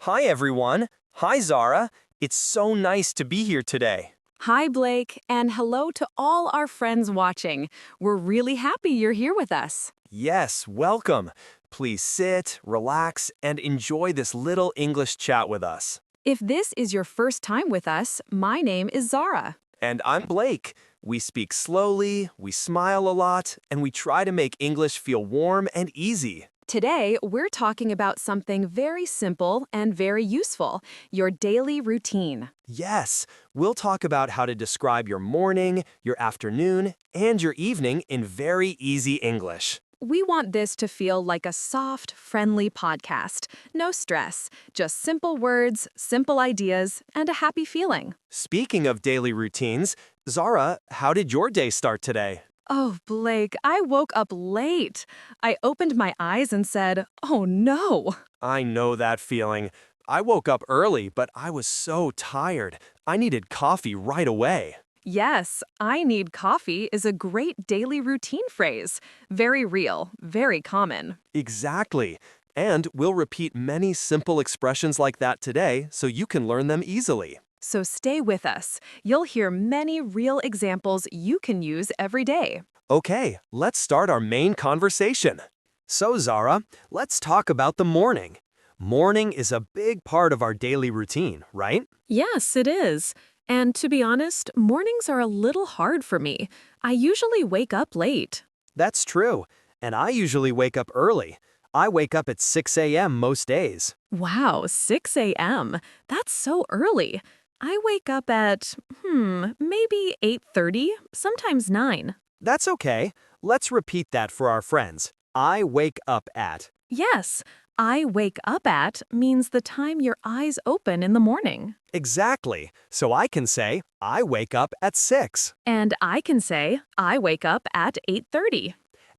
Hi, everyone. Hi, Zara. It's so nice to be here today. Hi, Blake, and hello to all our friends watching. We're really happy you're here with us. Yes, welcome. Please sit, relax, and enjoy this little English chat with us. If this is your first time with us, my name is Zara. And I'm Blake. We speak slowly, we smile a lot, and we try to make English feel warm and easy. Today, we're talking about something very simple and very useful, your daily routine. Yes, we'll talk about how to describe your morning, your afternoon, and your evening in very easy English. We want this to feel like a soft, friendly podcast. No stress, just simple words, simple ideas, and a happy feeling. Speaking of daily routines, Zara, how did your day start today? Oh, Blake, I woke up late. I opened my eyes and said, oh no. I know that feeling. I woke up early, but I was so tired. I needed coffee right away. Yes, I need coffee is a great daily routine phrase. Very real, very common. Exactly. And we'll repeat many simple expressions like that today so you can learn them easily. So stay with us. You'll hear many real examples you can use every day. Okay, let's start our main conversation. So, Zara, let's talk about the morning. Morning is a big part of our daily routine, right? Yes, it is. And to be honest, mornings are a little hard for me. I usually wake up late. That's true. And I usually wake up early. I wake up at 6 a.m. most days. Wow, 6 a.m. That's so early. I wake up at, maybe 8:30, sometimes 9. That's okay. Let's repeat that for our friends. I wake up at. Yes, I wake up at means the time your eyes open in the morning. Exactly. So I can say, I wake up at 6. And I can say, I wake up at 8:30.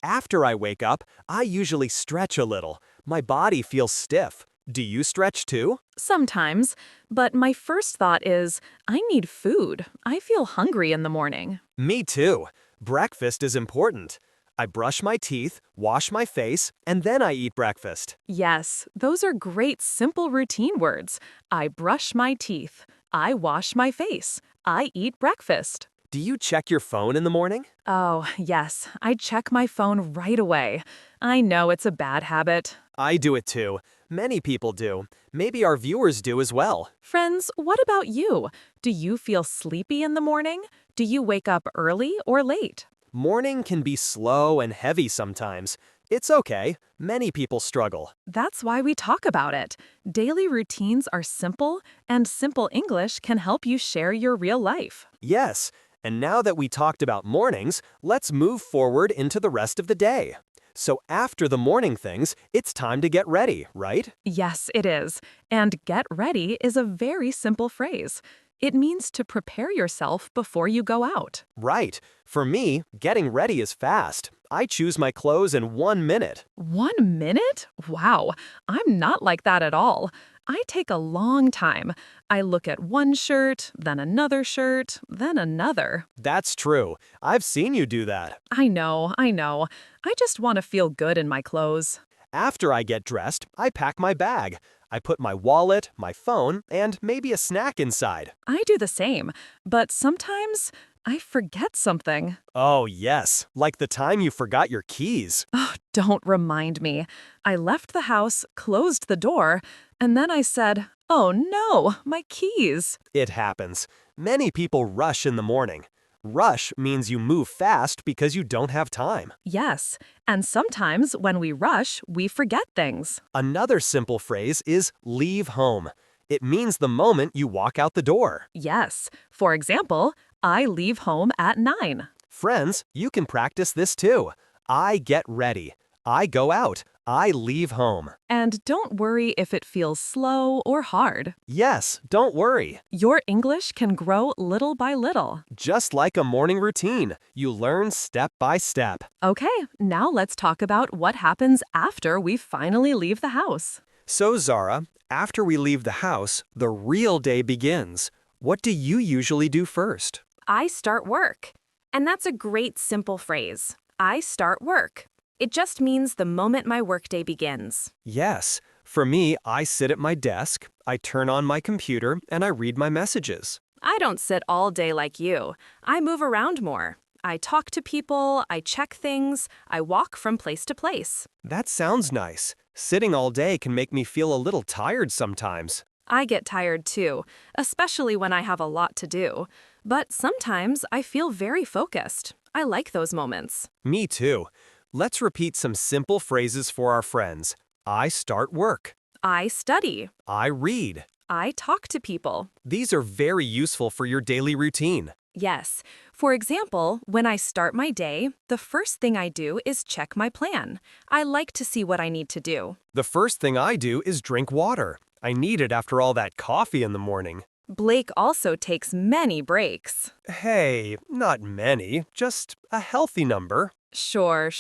After I wake up, I usually stretch a little. My body feels stiff. Do you stretch too? Sometimes, but my first thought is, I need food. I feel hungry in the morning. Me too. Breakfast is important. I brush my teeth, wash my face, and then I eat breakfast. Yes, those are great simple routine words. I brush my teeth. I wash my face. I eat breakfast. Do you check your phone in the morning? Oh, yes, I check my phone right away. I know it's a bad habit. I do it too. Many people do. Maybe our viewers do as well. Friends, what about you? Do you feel sleepy in the morning? Do you wake up early or late? Morning can be slow and heavy sometimes. It's okay. Many people struggle. That's why we talk about it. Daily routines are simple, and simple English can help you share your real life. Yes, and now that we talked about mornings, let's move forward into the rest of the day. So after the morning things, it's time to get ready, right? Yes, it is. And get ready is a very simple phrase. It means to prepare yourself before you go out. Right. For me, getting ready is fast. I choose my clothes in 1 minute. 1 minute? Wow, I'm not like that at all. I take a long time. I look at one shirt, then another shirt, then another. That's true. I've seen you do that. I know. I just want to feel good in my clothes. After I get dressed, I pack my bag. I put my wallet, my phone, and maybe a snack inside. I do the same, but sometimes I forget something. Oh, yes, like the time you forgot your keys. Oh, don't remind me. I left the house, closed the door, and then I said, oh no, my keys. It happens. Many people rush in the morning. Rush means you move fast because you don't have time. Yes, and sometimes when we rush, we forget things. Another simple phrase is leave home. It means the moment you walk out the door. Yes, for example, I leave home at 9. Friends, you can practice this too. I get ready. I go out. I leave home. And don't worry if it feels slow or hard. Yes, don't worry. Your English can grow little by little. Just like a morning routine, you learn step by step. Okay, now let's talk about what happens after we finally leave the house. So, Zara, after we leave the house, the real day begins. What do you usually do first? I start work. And that's a great simple phrase. I start work. It just means the moment my workday begins. Yes, For me, I sit at my desk, I turn on my computer, and I read my messages. I don't sit all day like you. I move around more. I talk to people, I check things, I walk from place to place. That sounds nice. Sitting all day can make me feel a little tired sometimes. I get tired too, especially when I have a lot to do. But sometimes I feel very focused. I like those moments. Me too. Let's repeat some simple phrases for our friends. I start work. I study. I read. I talk to people. These are very useful for your daily routine. Yes. For example, when I start my day, the first thing I do is check my plan. I like to see what I need to do. The first thing I do is drink water. I need it after all that coffee in the morning. Blake also takes many breaks. Hey, not many, just a healthy number. Sure.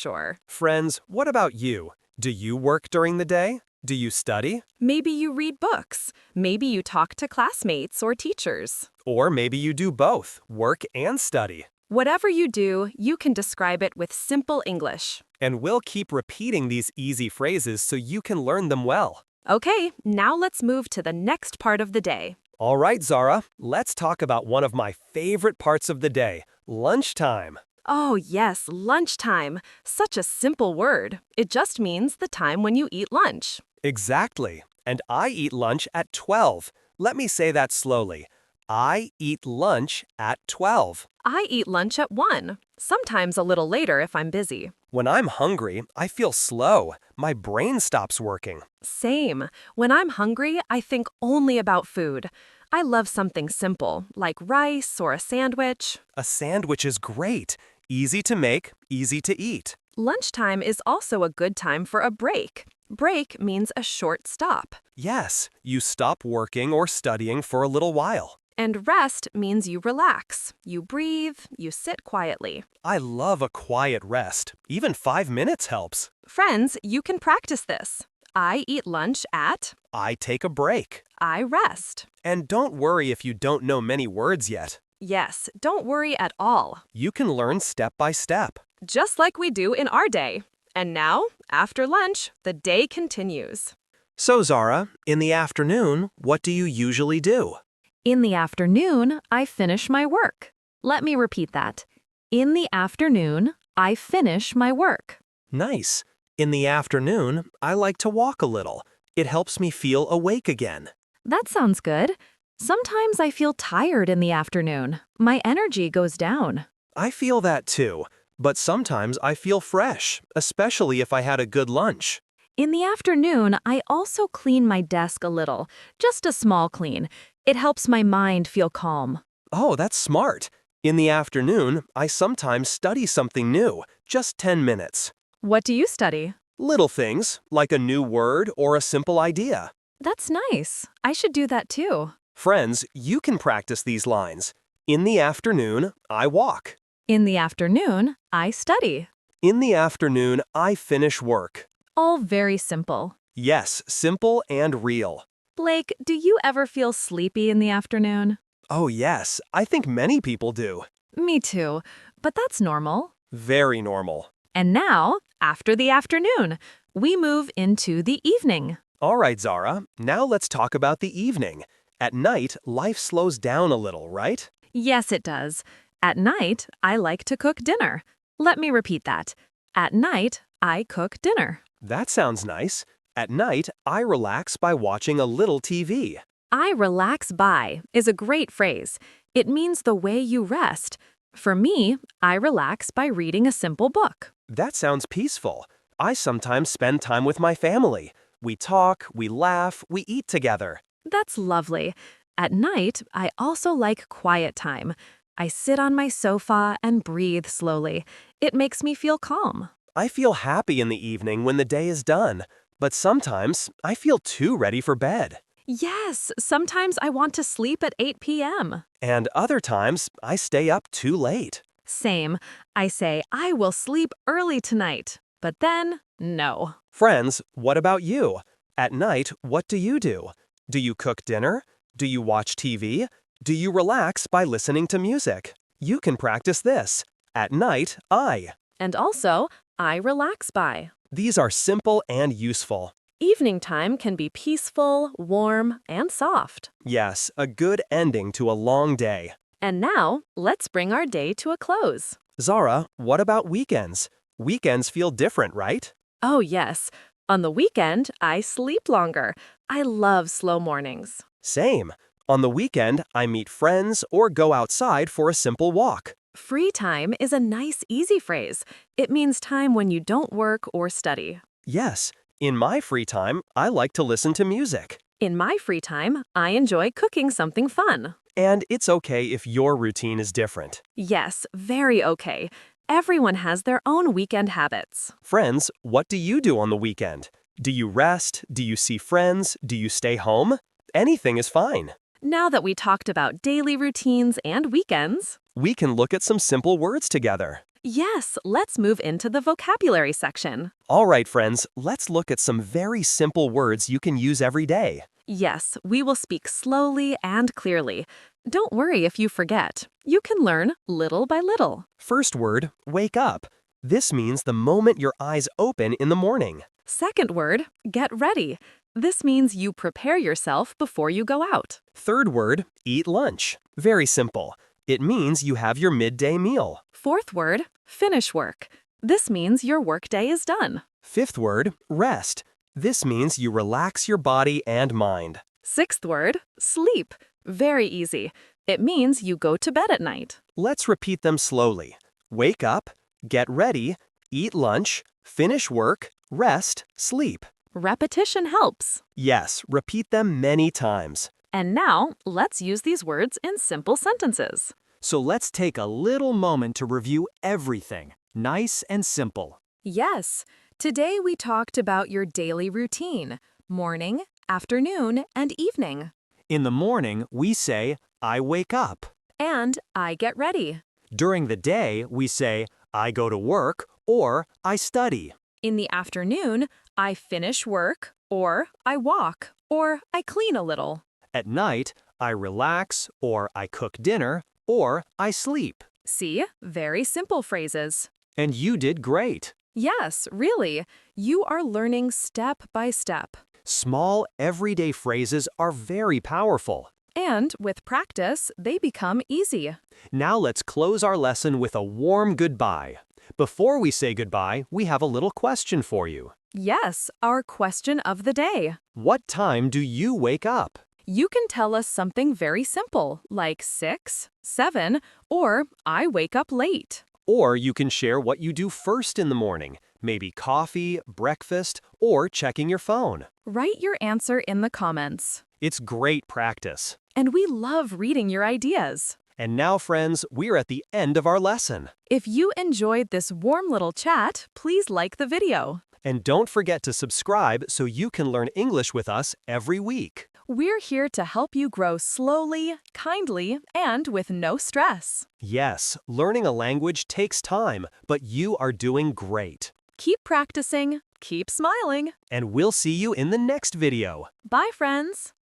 Friends, what about you? Do you work during the day? Do you study? Maybe you read books. Maybe you talk to classmates or teachers. Or maybe you do both, work and study. Whatever you do, you can describe it with simple English. And we'll keep repeating these easy phrases so you can learn them well. Okay, now let's move to the next part of the day. All right, Zara, let's talk about one of my favorite parts of the day, lunchtime. Oh, yes, lunchtime. Such a simple word. It just means the time when you eat lunch. Exactly. And I eat lunch at 12. Let me say that slowly. I eat lunch at 12. I eat lunch at 1, sometimes a little later if I'm busy. When I'm hungry, I feel slow. My brain stops working. Same. When I'm hungry, I think only about food. I love something simple, like rice or a sandwich. A sandwich is great. Easy to make, easy to eat. Lunchtime is also a good time for a break. Break means a short stop. Yes, you stop working or studying for a little while. And rest means you relax. You breathe, you sit quietly. I love a quiet rest. Even 5 minutes helps. Friends, you can practice this. I eat lunch at. I take a break. I rest. And don't worry if you don't know many words yet. Yes, don't worry at all. You can learn step by step. Just like we do in our day. And now, after lunch, the day continues. So, Zara, in the afternoon, what do you usually do? In the afternoon, I finish my work. Let me repeat that. In the afternoon, I finish my work. Nice. In the afternoon, I like to walk a little. It helps me feel awake again. That sounds good. Sometimes I feel tired in the afternoon. My energy goes down. I feel that too, but sometimes I feel fresh, especially if I had a good lunch. In the afternoon, I also clean my desk a little, just a small clean. It helps my mind feel calm. Oh, that's smart. In the afternoon, I sometimes study something new, just 10 minutes. What do you study? Little things, like a new word or a simple idea. That's nice. I should do that too. Friends, you can practice these lines. In the afternoon, I walk. In the afternoon, I study. In the afternoon, I finish work. All very simple. Yes, simple and real. Blake, do you ever feel sleepy in the afternoon? Oh yes, I think many people do. Me too, but that's normal. Very normal. And now, after the afternoon, we move into the evening. All right, Zara, now let's talk about the evening. At night, life slows down a little, right? Yes, it does. At night, I like to cook dinner. Let me repeat that. At night, I cook dinner. That sounds nice. At night, I relax by watching a little TV. I relax by is a great phrase. It means the way you rest. For me, I relax by reading a simple book. That sounds peaceful. I sometimes spend time with my family. We talk, we laugh, we eat together. That's lovely. At night, I also like quiet time. I sit on my sofa and breathe slowly. It makes me feel calm. I feel happy in the evening when the day is done, but sometimes I feel too ready for bed. Yes, sometimes I want to sleep at 8 p.m. And other times, I stay up too late. Same. I say, I will sleep early tonight. But then, no. Friends, what about you? At night, what do you do? Do you cook dinner? Do you watch TV? Do you relax by listening to music? You can practice this. At night, I. And also, I relax by. These are simple and useful. Evening time can be peaceful, warm, and soft. Yes, a good ending to a long day. And now, let's bring our day to a close. Zara, what about weekends? Weekends feel different, right? Oh, yes. On the weekend, I sleep longer. I love slow mornings. Same. On the weekend, I meet friends or go outside for a simple walk. Free time is a nice, easy phrase. It means time when you don't work or study. Yes, in my free time, I like to listen to music. In my free time, I enjoy cooking something fun. And it's okay if your routine is different. Yes, very okay. Everyone has their own weekend habits. Friends, what do you do on the weekend? Do you rest? Do you see friends? Do you stay home? Anything is fine. Now that we talked about daily routines and weekends, We can look at some simple words together. yes, let's move into the vocabulary section. All right, friends, let's look at some very simple words you can use every day. Yes, we will speak slowly and clearly. Don't worry if you forget. You can learn little by little. First word, wake up. This means the moment your eyes open in the morning. Second word, get ready. This means you prepare yourself before you go out. Third word, eat lunch. Very simple. It means you have your midday meal. Fourth word, finish work. This means your workday is done. Fifth word, rest. This means you relax your body and mind. Sixth word, sleep. Very easy. It means you go to bed at night. Let's repeat them slowly. Wake up, get ready, eat lunch, finish work, rest, sleep. Repetition helps. Yes, repeat them many times. And now, let's use these words in simple sentences. So let's take a little moment to review everything, nice and simple. Yes, today we talked about your daily routine, morning, afternoon, and evening. In the morning, we say, I wake up. And I get ready. During the day, we say, I go to work or I study. In the afternoon, I finish work, or I walk, or I clean a little. At night, I relax or I cook dinner or I sleep. See, very simple phrases. And you did great. Yes, really. You are learning step by step. Small, everyday phrases are very powerful. And with practice, they become easy. Now let's close our lesson with a warm goodbye. Before we say goodbye, we have a little question for you. Yes, our question of the day. What time do you wake up? You can tell us something very simple, like 6, 7, or I wake up late. Or you can share what you do first in the morning, maybe coffee, breakfast, or checking your phone. Write your answer in the comments. It's great practice. And we love reading your ideas. And now, friends, we're at the end of our lesson. If you enjoyed this warm little chat, please like the video. And don't forget to subscribe so you can learn English with us every week. We're here to help you grow slowly, kindly, and with no stress. Yes, learning a language takes time, but you are doing great. Keep practicing, keep smiling. And we'll see you in the next video. Bye, friends.